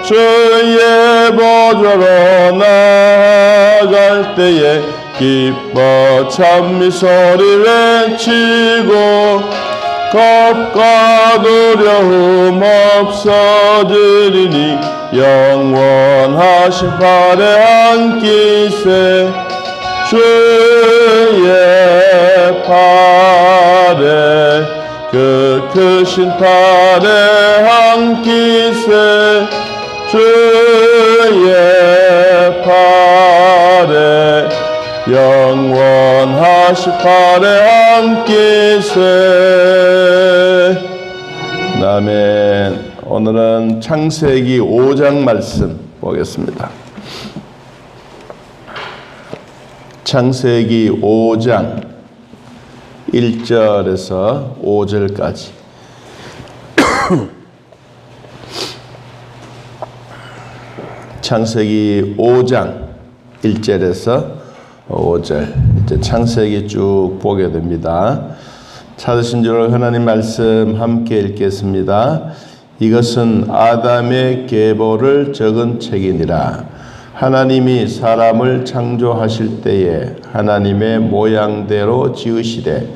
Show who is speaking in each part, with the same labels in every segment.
Speaker 1: 주의 보좌로 나아갈 때에 기뻐 찬미 소리 외치고 겁과 두려움 없어지리니 영원하신 팔에 안기세 주의 팔에 그 크신 팔에 안기세 주의 팔에 영원하신 팔에 안기세. 아멘. 오늘은 창세기 5장 말씀 보겠습니다. 창세기 5장 1절에서 5절까지. 창세기 5장 1절에서 5절. 이제 창세기 쭉 보게 됩니다. 찾으신 줄 하나님 말씀 함께 읽겠습니다. 이것은 아담의 계보를 적은 책이니라. 하나님이 사람을 창조하실 때에 하나님의 모양대로 지으시되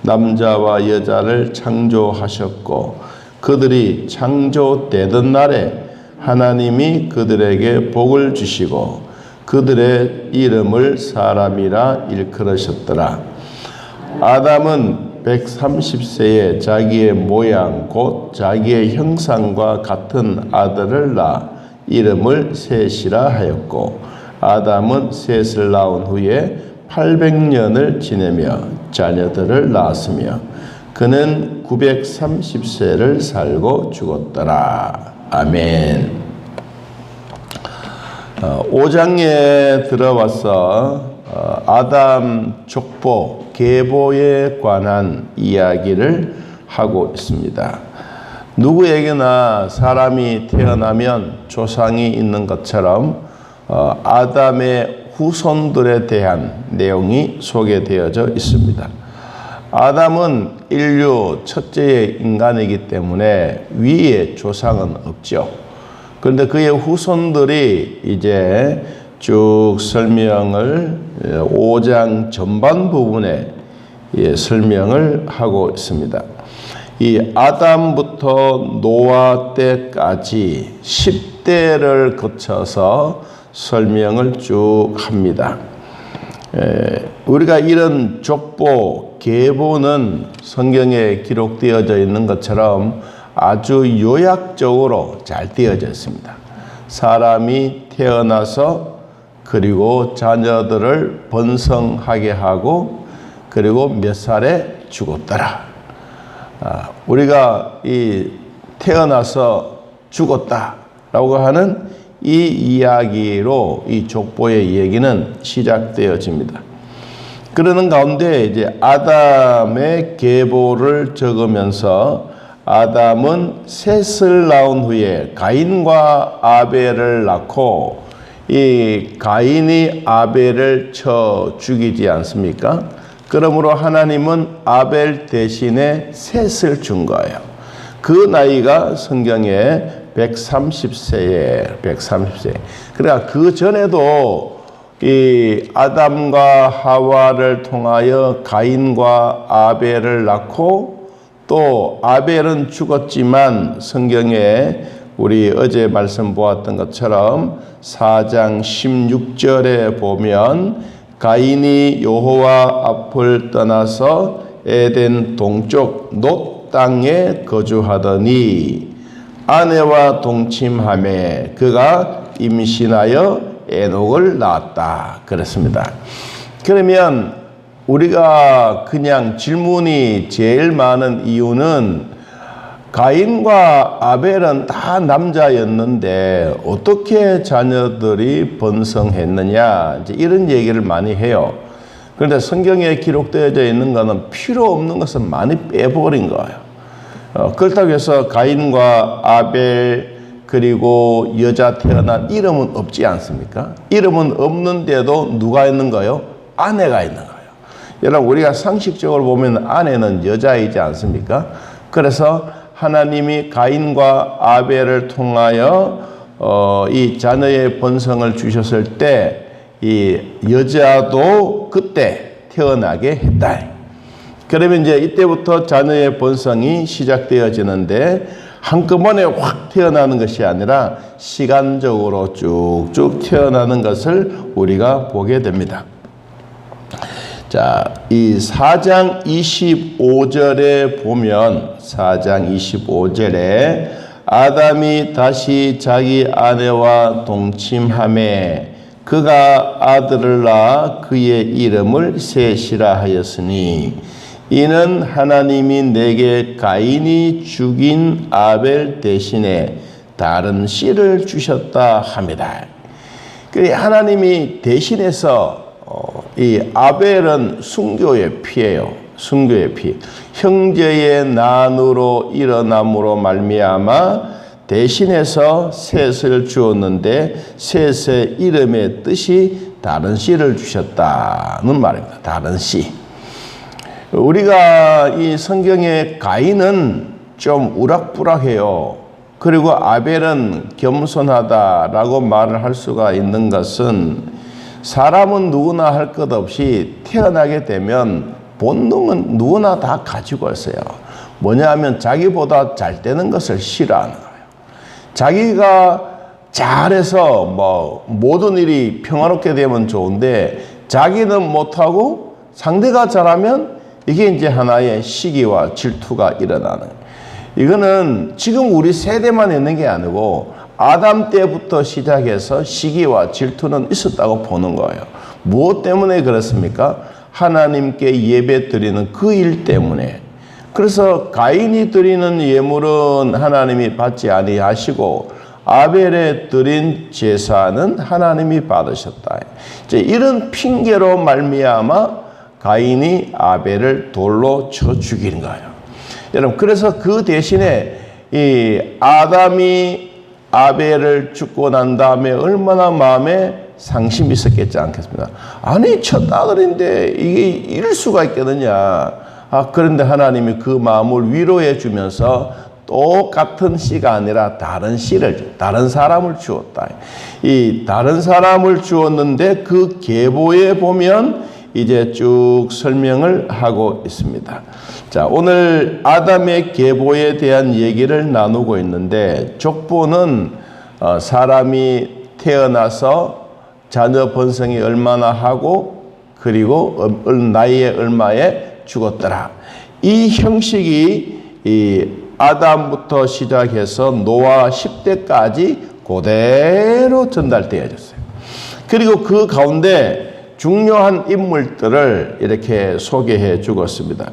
Speaker 1: 남자와 여자를 창조하셨고 그들이 창조되던 날에 하나님이 그들에게 복을 주시고 그들의 이름을 사람이라 일컬으셨더라. 아담은 130세에 자기의 모양 곧 자기의 형상과 같은 아들을 낳아 이름을 셋이라 하였고 아담은 셋을 낳은 후에 800년을 지내며 자녀들을 낳았으며 그는 930세를 살고 죽었더라. 아멘. 5장에 들어와서 아담 족보, 계보에 관한 이야기를 하고 있습니다. 누구에게나 사람이 태어나면 조상이 있는 것처럼 아담의 후손들에 대한 내용이 소개되어져 있습니다. 아담은 인류 첫째의 인간이기 때문에 위에 조상은 없죠. 그런데 그의 후손들이 이제 쭉 설명을 5장 전반 부분에 설명을 하고 있습니다. 이 아담부터 노아 때까지 10대를 거쳐서 설명을 쭉 합니다. 우리가 이런 족보, 계보는 성경에 기록되어져 있는 것처럼 아주 요약적으로 잘 되어져 있습니다. 사람이 태어나서 그리고 자녀들을 번성하게 하고 그리고 몇 살에 죽었더라. 우리가 이 태어나서 죽었다라고 하는 이 이야기로 이 족보의 얘기는 시작되어집니다. 그러는 가운데 이제 아담의 계보를 적으면서 아담은 셋을 낳은 후에 가인과 아벨을 낳고 이 가인이 아벨을 쳐 죽이지 않습니까? 그러므로 하나님은 아벨 대신에 셋을 준 거예요. 그 나이가 성경에 130세에 130세. 그러니까 그 전에도 이 아담과 하와를 통하여 가인과 아벨을 낳고 또 아벨은 죽었지만 성경에 우리 어제 말씀 보았던 것처럼 4장 16절에 보면 가인이 여호와 앞을 떠나서 에덴 동쪽 놋 땅에 거주하더니 아내와 동침하매 그가 임신하여 에녹을 낳았다. 그렇습니다. 그러면 우리가 그냥 질문이 제일 많은 이유는 가인과 아벨은 다 남자였는데 어떻게 자녀들이 번성했느냐 이제 이런 얘기를 많이 해요. 그런데 성경에 기록되어져 있는 것은 필요 없는 것은 많이 빼버린 거예요. 그렇다고 해서 가인과 아벨 그리고 여자 태어난 이름은 없지 않습니까? 이름은 없는데도 누가 있는 거예요? 아내가 있는 거예요. 여러분 우리가 상식적으로 보면 아내는 여자이지 않습니까? 그래서 하나님이 가인과 아벨을 통하여 이 자녀의 번성을 주셨을 때 이 여자도 그때 태어나게 했다. 그러면 이제 이때부터 자녀의 번성이 시작되어지는데 한꺼번에 확 태어나는 것이 아니라 시간적으로 쭉쭉 태어나는 것을 우리가 보게 됩니다. 자, 이 4장 25절에 보면 4장 25절에 아담이 다시 자기 아내와 동침하매 그가 아들을 낳아 그의 이름을 셋이라 하였으니 이는 하나님이 내게 가인이 죽인 아벨 대신에 다른 씨를 주셨다 합니다. 그래 하나님이 대신해서 이 아벨은 순교의 피예요. 순교의 피. 형제의 난으로 일어남으로 말미암아 대신해서 셋을 주었는데 셋의 이름의 뜻이 다른 씨를 주셨다는 말입니다. 다른 씨. 우리가 이 성경의 가인은 좀 우락부락해요. 그리고 아벨은 겸손하다라고 말을 할 수가 있는 것은 사람은 누구나 할 것 없이 태어나게 되면 본능은 누구나 다 가지고 있어요. 뭐냐 하면 자기보다 잘 되는 것을 싫어하는 거예요. 자기가 잘해서 뭐 모든 일이 평화롭게 되면 좋은데 자기는 못하고 상대가 잘하면 이게 이제 하나의 시기와 질투가 일어나는 거예요. 이거는 지금 우리 세대만 있는 게 아니고 아담 때부터 시작해서 시기와 질투는 있었다고 보는 거예요. 무엇 때문에 그렇습니까? 하나님께 예배 드리는 그 일 때문에. 그래서 가인이 드리는 예물은 하나님이 받지 아니하시고 아벨에 드린 제사는 하나님이 받으셨다. 이제 이런 핑계로 말미암아 가인이 아벨을 돌로 쳐 죽인 거예요. 여러분, 그래서 그 대신에 이 아담이 아벨을 죽고 난 다음에 얼마나 마음에 상심이 있었겠지 않겠습니까? 아니, 첫 아들인데 이게 이럴 수가 있겠느냐. 그런데 하나님이 그 마음을 위로해 주면서 똑같은 씨가 아니라 다른 씨를, 다른 사람을 주었다. 이 다른 사람을 주었는데 그 계보에 보면 이제 쭉 설명을 하고 있습니다. 자, 오늘 아담의 계보에 대한 얘기를 나누고 있는데 족보는 사람이 태어나서 자녀 번성이 얼마나 하고 그리고 나이에 얼마에 죽었더라. 이 형식이 이 아담부터 시작해서 노아 10대까지 그대로 전달되어졌어요. 그리고 그 가운데 중요한 인물들을 이렇게 소개해 주었습니다.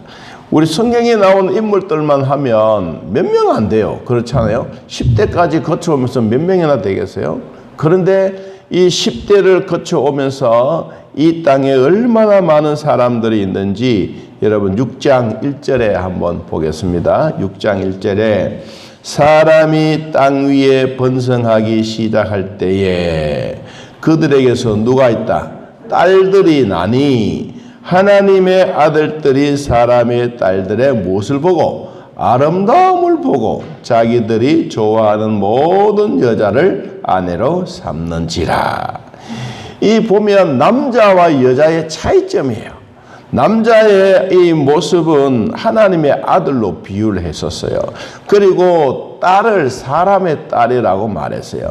Speaker 1: 우리 성경에 나온 인물들만 하면 몇 명 안 돼요. 그렇잖아요. 10대까지 거쳐오면서 몇 명이나 되겠어요? 그런데 이 10대를 거쳐오면서 이 땅에 얼마나 많은 사람들이 있는지 여러분 6장 1절에 한번 보겠습니다. 6장 1절에 사람이 땅 위에 번성하기 시작할 때에 그들에게서 누가 있다? 딸들이 나니 하나님의 아들들이 사람의 딸들의 무엇을 보고 아름다움을 보고 자기들이 좋아하는 모든 여자를 아내로 삼는지라. 이 보면 남자와 여자의 차이점이에요. 남자의 이 모습은 하나님의 아들로 비유를 했었어요. 그리고 딸을 사람의 딸이라고 말했어요.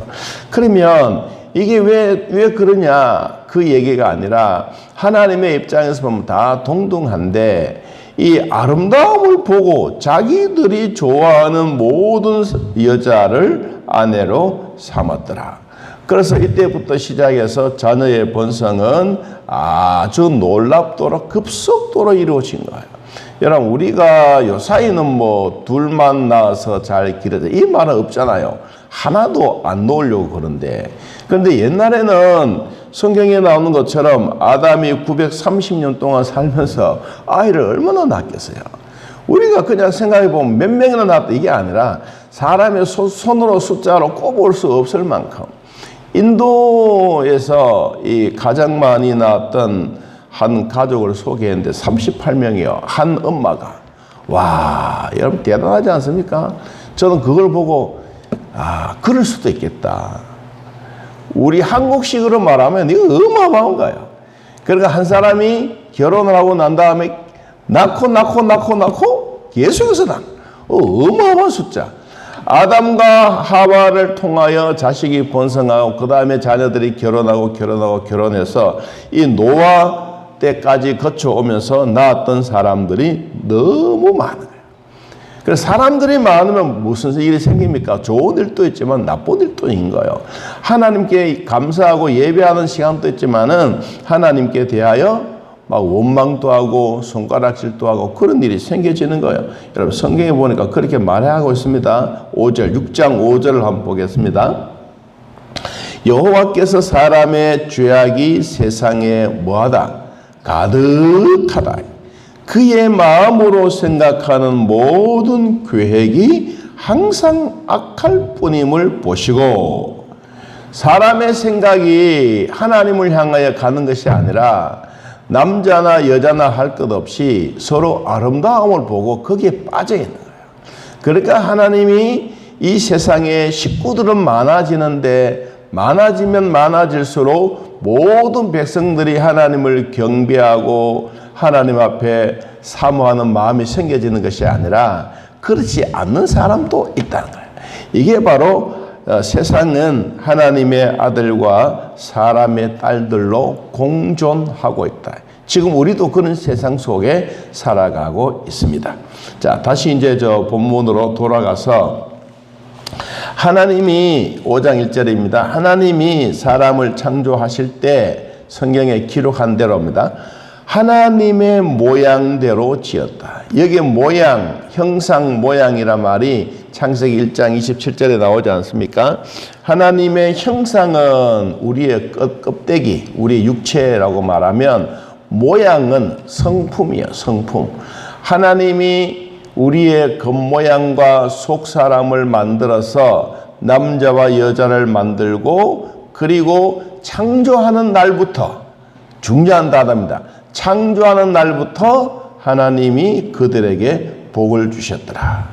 Speaker 1: 그러면 이게 왜 그러냐 그 얘기가 아니라 하나님의 입장에서 보면 다 동등한데 이 아름다움을 보고 자기들이 좋아하는 모든 여자를 아내로 삼았더라. 그래서 이때부터 시작해서 자녀의 번성은 아주 놀랍도록 급속도로 이루어진 거예요. 여러분, 우리가 요사이는 뭐 둘만 낳아서 잘 기르자 이 말은 없잖아요. 하나도 안 놓으려고 그러는데. 그런데 옛날에는 성경에 나오는 것처럼 아담이 930년 동안 살면서 아이를 얼마나 낳겠어요. 우리가 그냥 생각해 보면 몇 명이나 낳았다 이게 아니라 사람의 손으로 숫자로 꼽을 수 없을 만큼 인도에서 이 가장 많이 낳았던 한 가족을 소개했는데 38명이요. 한 엄마가. 와, 여러분 대단하지 않습니까? 저는 그걸 보고 그럴 수도 있겠다. 우리 한국식으로 말하면 이거 어마어마한 거예요. 그러니까 한 사람이 결혼을 하고 난 다음에 낳고 계속해서 어마어마한 숫자. 아담과 하와를 통하여 자식이 번성하고 그 다음에 자녀들이 결혼해서 이 노아 때까지 거쳐오면서 낳았던 사람들이 너무 많은 거예요. 그래서 사람들이 많으면 무슨 일이 생깁니까? 좋은 일도 있지만 나쁜 일도 있는 거예요. 하나님께 감사하고 예배하는 시간도 있지만은 하나님께 대하여 막 원망도 하고 손가락질도 하고 그런 일이 생겨지는 거예요. 여러분 성경에 보니까 그렇게 말하고 있습니다. 6장 5절을 한번 보겠습니다. 여호와께서 사람의 죄악이 세상에 뭐하다? 가득하다. 그의 마음으로 생각하는 모든 계획이 항상 악할 뿐임을 보시고, 사람의 생각이 하나님을 향하여 가는 것이 아니라 남자나 여자나 할 것 없이 서로 아름다움을 보고 거기에 빠져 있는 거예요. 그러니까 하나님이 이 세상에 식구들은 많아지는데 많아지면 많아질수록 모든 백성들이 하나님을 경배하고 하나님 앞에 사모하는 마음이 생겨지는 것이 아니라 그렇지 않는 사람도 있다는 거예요. 이게 바로 세상은 하나님의 아들과 사람의 딸들로 공존하고 있다. 지금 우리도 그런 세상 속에 살아가고 있습니다. 자, 다시 이제 본문으로 돌아가서 하나님이 5장 1절입니다. 하나님이 사람을 창조하실 때 성경에 기록한 대로입니다. 하나님의 모양대로 지었다. 여기 모양, 형상 모양이란 말이 창세기 1장 27절에 나오지 않습니까? 하나님의 형상은 우리의 껍데기, 우리의 육체라고 말하면 모양은 성품이에요. 성품. 하나님이 우리의 겉모양과 속사람을 만들어서 남자와 여자를 만들고 그리고 창조하는 날부터 중요한 단어입니다. 창조하는 날부터 하나님이 그들에게 복을 주셨더라.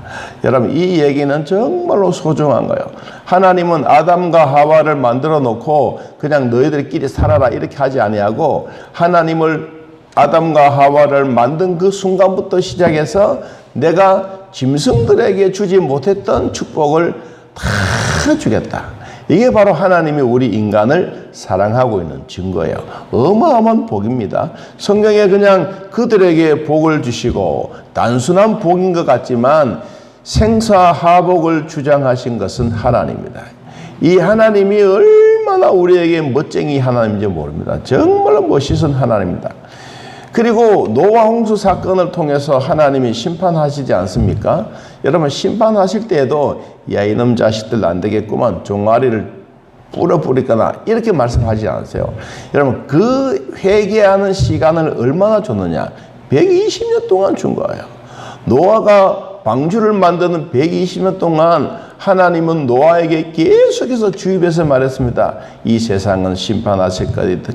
Speaker 1: 여러분 이 얘기는 정말로 소중한 거예요. 하나님은 아담과 하와를 만들어 놓고 그냥 너희들끼리 살아라 이렇게 하지 아니하고 하나님을 아담과 하와를 만든 그 순간부터 시작해서 내가 짐승들에게 주지 못했던 축복을 다 주겠다. 이게 바로 하나님이 우리 인간을 사랑하고 있는 증거예요. 어마어마한 복입니다. 성경에 그냥 그들에게 복을 주시고 단순한 복인 것 같지만 생사하복을 주장하신 것은 하나님입니다. 이 하나님이 얼마나 우리에게 멋쟁이 하나님인지 모릅니다. 정말로 멋있는 하나님입니다. 그리고 노아 홍수 사건을 통해서 하나님이 심판하시지 않습니까? 여러분 심판하실 때에도 야 이놈 자식들 안 되겠구만 종아리를 뿌려버리거나 이렇게 말씀하지 않으세요. 여러분 그 회개하는 시간을 얼마나 줬느냐? 120년 동안 준 거예요. 노아가 방주를 만드는 120년 동안 하나님은 노아에게 계속해서 주입해서 말했습니다. 이 세상은 심판하실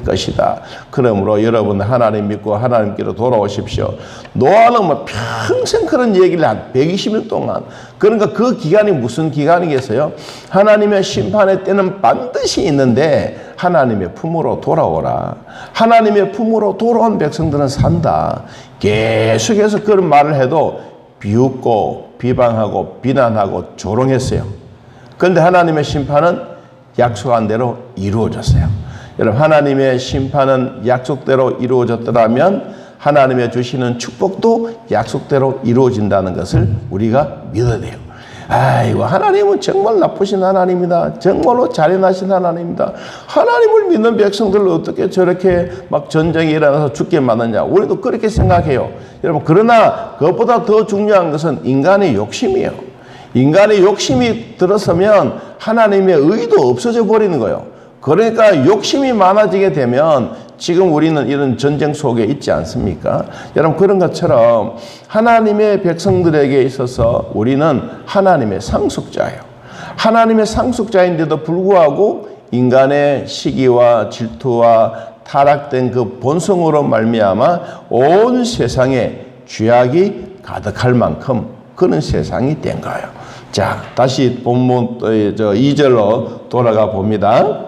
Speaker 1: 것이다. 그러므로 여러분 하나님 믿고 하나님께로 돌아오십시오. 노아는 뭐 평생 그런 얘기를 한 120년 동안. 그러니까 그 기간이 무슨 기간이겠어요? 하나님의 심판의 때는 반드시 있는데 하나님의 품으로 돌아오라. 하나님의 품으로 돌아온 백성들은 산다. 계속해서 그런 말을 해도 비웃고 비방하고 비난하고 조롱했어요. 그런데 하나님의 심판은 약속한 대로 이루어졌어요. 여러분 하나님의 심판은 약속대로 이루어졌더라면 하나님의 주시는 축복도 약속대로 이루어진다는 것을 우리가 믿어야 돼요. 아이고 하나님은 정말 나쁘신 하나님이다. 정말로 잔인하신 하나님이다. 하나님을 믿는 백성들을 어떻게 저렇게 막 전쟁이 일어나서 죽게 만드냐. 우리도 그렇게 생각해요. 여러분 그러나 그것보다 더 중요한 것은 인간의 욕심이에요. 인간의 욕심이 들어서면 하나님의 의도 없어져 버리는 거예요. 그러니까 욕심이 많아지게 되면 지금 우리는 이런 전쟁 속에 있지 않습니까? 여러분 그런 것처럼 하나님의 백성들에게 있어서 우리는 하나님의 상속자예요. 하나님의 상속자인데도 불구하고 인간의 시기와 질투와 타락된 그 본성으로 말미암아 온 세상에 죄악이 가득할 만큼 그런 세상이 된 거예요. 자, 다시 본문 2절로 돌아가 봅니다.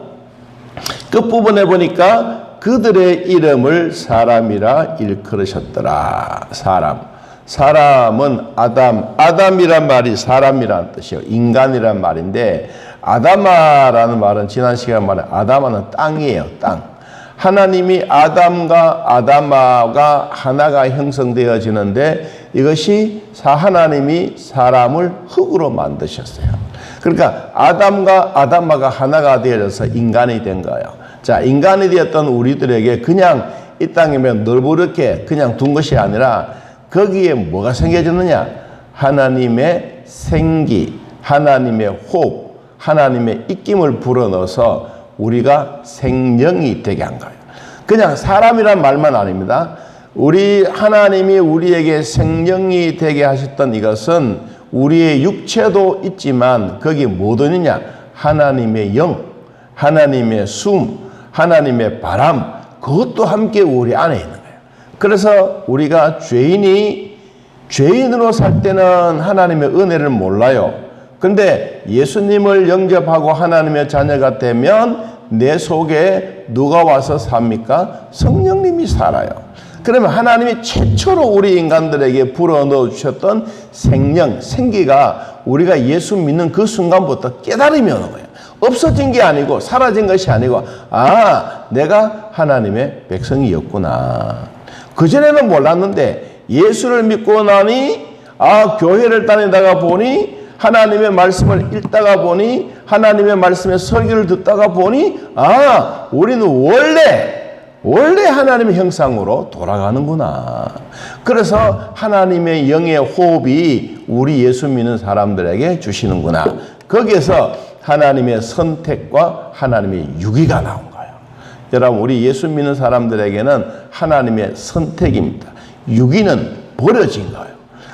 Speaker 1: 끝부분에 보니까 그들의 이름을 사람이라 일컬으셨더라. 사람은 아담이란 말이 사람이라는 뜻이에요. 인간이란 말인데, 아담아라는 말은 지난 시간에 말한 아담아는 땅이에요. 땅. 하나님이 아담과 아담아가 하나가 형성되어지는데, 이것이 하나님이 사람을 흙으로 만드셨어요. 그러니까 아담과 아담아가 하나가 되어져서 인간이 된 거예요. 자, 인간이 되었던 우리들에게 그냥 이 땅이면 널브럽게 그냥 둔 것이 아니라 거기에 뭐가 생겨졌느냐? 하나님의 생기, 하나님의 호흡, 하나님의 입김을 불어넣어서 우리가 생명이 되게 한 거예요. 그냥 사람이란 말만 아닙니다. 하나님이 우리에게 생명이 되게 하셨던 이것은 우리의 육체도 있지만 거기 뭐도 있느냐? 하나님의 영, 하나님의 숨, 하나님의 바람, 그것도 함께 우리 안에 있는 거예요. 그래서 우리가 죄인으로 살 때는 하나님의 은혜를 몰라요. 근데 예수님을 영접하고 하나님의 자녀가 되면 내 속에 누가 와서 삽니까? 성령님이 살아요. 그러면 하나님이 최초로 우리 인간들에게 불어넣어 주셨던 생기가 우리가 예수 믿는 그 순간부터 깨달음이 오는 거예요. 없어진 게 아니고 사라진 것이 아니고, 내가 하나님의 백성이었구나. 그전에는 몰랐는데 예수를 믿고 나니, 교회를 다니다가 보니, 하나님의 말씀을 읽다가 보니, 하나님의 말씀의 설교를 듣다가 보니, 우리는 원래 하나님의 형상으로 돌아가는구나. 그래서 하나님의 영의 호흡이 우리 예수 믿는 사람들에게 주시는구나. 거기에서 하나님의 선택과 하나님의 유기가 나온 거예요. 여러분, 우리 예수 믿는 사람들에게는 하나님의 선택입니다. 유기는 버려진 거예요.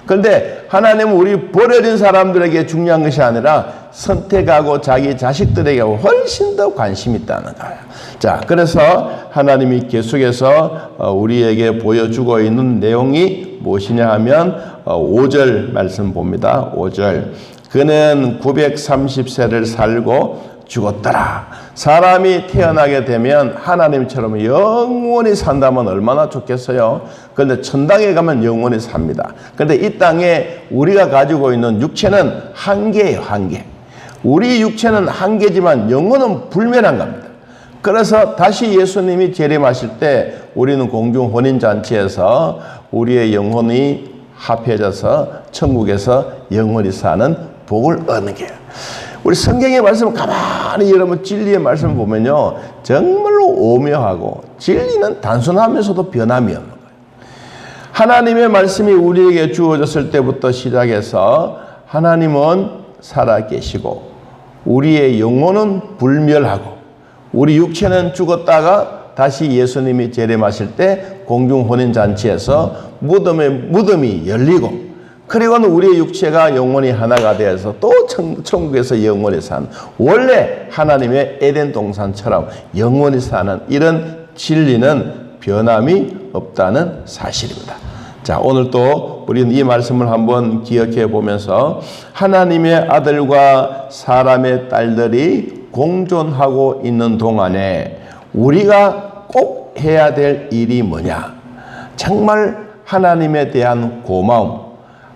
Speaker 1: 그런데 하나님은 우리 버려진 사람들에게 중요한 것이 아니라 선택하고 자기 자식들에게 훨씬 더 관심이 있다는 거예요. 자, 그래서 하나님이 계속해서 우리에게 보여주고 있는 내용이 무엇이냐 하면 5절 말씀 봅니다. 5절. 그는 930세를 살고 죽었더라. 사람이 태어나게 되면 하나님처럼 영원히 산다면 얼마나 좋겠어요. 그런데 천당에 가면 영원히 삽니다. 그런데 이 땅에 우리가 가지고 있는 육체는 한계예요. 한계. 우리 육체는 한계지만 영혼은 불멸한 겁니다. 그래서 다시 예수님이 재림하실 때 우리는 공중 혼인잔치에서 우리의 영혼이 합해져서 천국에서 영원히 사는 복을 얻는 거예요. 우리 성경의 말씀을 가만히 여러분 진리의 말씀을 보면요, 정말로 오묘하고 진리는 단순하면서도 변함이 없는 거예요. 하나님의 말씀이 우리에게 주어졌을 때부터 시작해서 하나님은 살아계시고 우리의 영혼은 불멸하고 우리 육체는 죽었다가 다시 예수님이 재림하실 때 공중 혼인잔치에서 무덤이 열리고, 그리고는 우리의 육체가 영원히 하나가 되어서 또 천국에서 영원히 사는, 원래 하나님의 에덴 동산처럼 영원히 사는 이런 진리는 변함이 없다는 사실입니다. 자, 오늘 또 우리는 이 말씀을 한번 기억해 보면서 하나님의 아들과 사람의 딸들이 공존하고 있는 동안에 우리가 꼭 해야 될 일이 뭐냐? 정말 하나님에 대한 고마움,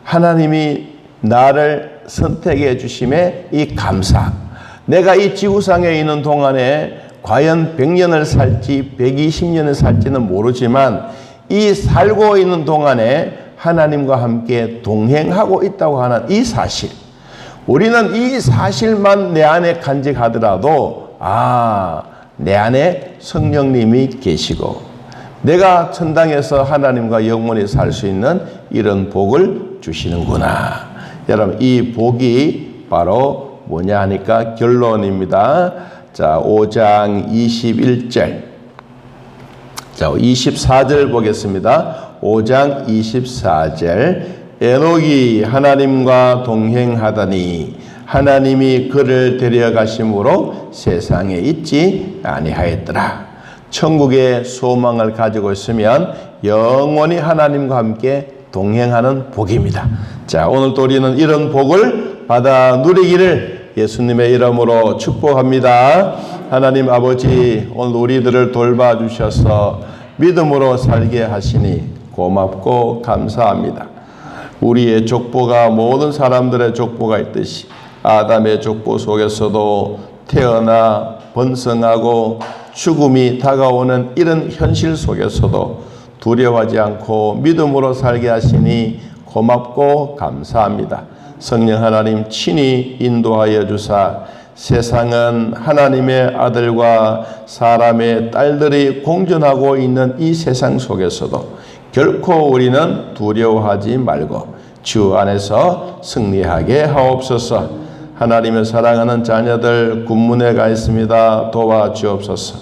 Speaker 1: 하나님이 나를 선택해 주심에 이 감사. 내가 이 지구상에 있는 동안에 과연 100년을 살지 120년을 살지는 모르지만 이 살고 있는 동안에 하나님과 함께 동행하고 있다고 하는 이 사실, 우리는 이 사실만 내 안에 간직하더라도 내 안에 성령님이 계시고 내가 천당에서 하나님과 영원히 살 수 있는 이런 복을 주시는구나. 여러분, 이 복이 바로 뭐냐 하니까 결론입니다. 자, 5장 21절. 자, 24절 보겠습니다. 5장 24절. 에녹이 하나님과 동행하더니 하나님이 그를 데려가심으로 세상에 있지 아니하였더라. 천국의 소망을 가지고 있으면 영원히 하나님과 함께 동행하는 복입니다. 자, 오늘 또 우리는 이런 복을 받아 누리기를 예수님의 이름으로 축복합니다. 하나님 아버지, 오늘 우리들을 돌봐주셔서 믿음으로 살게 하시니 고맙고 감사합니다. 우리의 족보가 모든 사람들의 족보가 있듯이 아담의 족보 속에서도 태어나 번성하고 죽음이 다가오는 이런 현실 속에서도 두려워하지 않고 믿음으로 살게 하시니 고맙고 감사합니다. 성령 하나님 친히 인도하여 주사 세상은 하나님의 아들과 사람의 딸들이 공존하고 있는 이 세상 속에서도 결코 우리는 두려워하지 말고 주 안에서 승리하게 하옵소서. 하나님의 사랑하는 자녀들 군문에 가 있습니다. 도와주옵소서.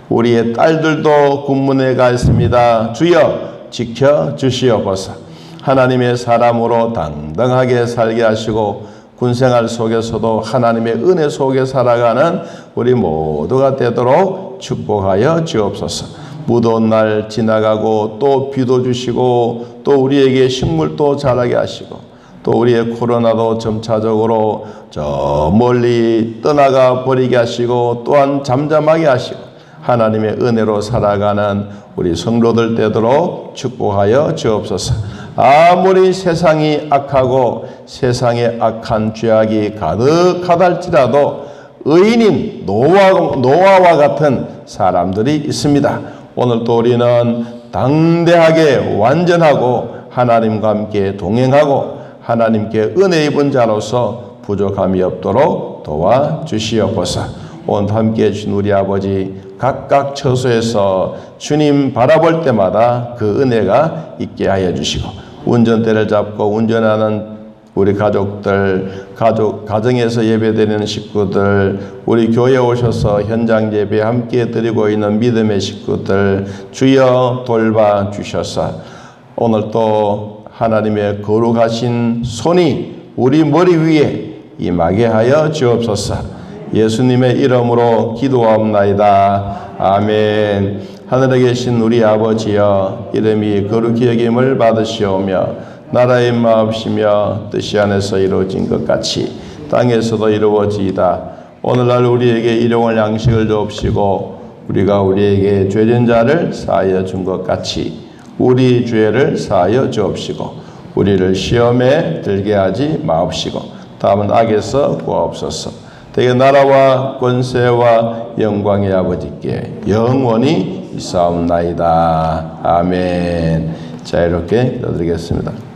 Speaker 1: 우리의 딸들도 군문에 가 있습니다. 주여 지켜주시옵소서. 하나님의 사람으로 당당하게 살게 하시고 군생활 속에서도 하나님의 은혜 속에 살아가는 우리 모두가 되도록 축복하여 주옵소서. 무더운 날 지나가고 또 비도 주시고 또 우리에게 식물도 자라게 하시고 또 우리의 코로나도 점차적으로 저 멀리 떠나가 버리게 하시고 또한 잠잠하게 하시고 하나님의 은혜로 살아가는 우리 성도들 되도록 축복하여 주옵소서. 아무리 세상이 악하고 세상에 악한 죄악이 가득하달지라도 의인인 노아와 같은 사람들이 있습니다. 오늘도 우리는 당대하게 완전하고 하나님과 함께 동행하고 하나님께 은혜 입은 자로서 부족함이 없도록 도와주시옵소서. 오늘 함께해 주신 우리 아버지 각각 처소에서 주님 바라볼 때마다 그 은혜가 있게 하여 주시고 운전대를 잡고 운전하는 우리 가족들, 가정에서 예배드리는 식구들, 우리 교회에 오셔서 현장 예배 함께 드리고 있는 믿음의 식구들 주여 돌봐 주셔서 오늘 또 하나님의 거룩하신 손이 우리 머리 위에 임하게 하여 주옵소서. 예수님의 이름으로 기도하옵나이다. 아멘. 하늘에 계신 우리 아버지여, 이름이 거룩히 여김을 받으시오며 나라의 마옵시며 뜻이 안에서 이루어진 것 같이 땅에서도 이루어지이다. 오늘날 우리에게 일용할 양식을 주옵시고 우리가 우리에게 죄진 자를 사하여 준 것 같이 우리 죄를 사하여 주옵시고 우리를 시험에 들게 하지 마옵시고 다음은 악에서 구하옵소서. 대개 나라와 권세와 영광의 아버지께 영원히 있사옵나이다. 아멘. 자, 이렇게 기도드리겠습니다.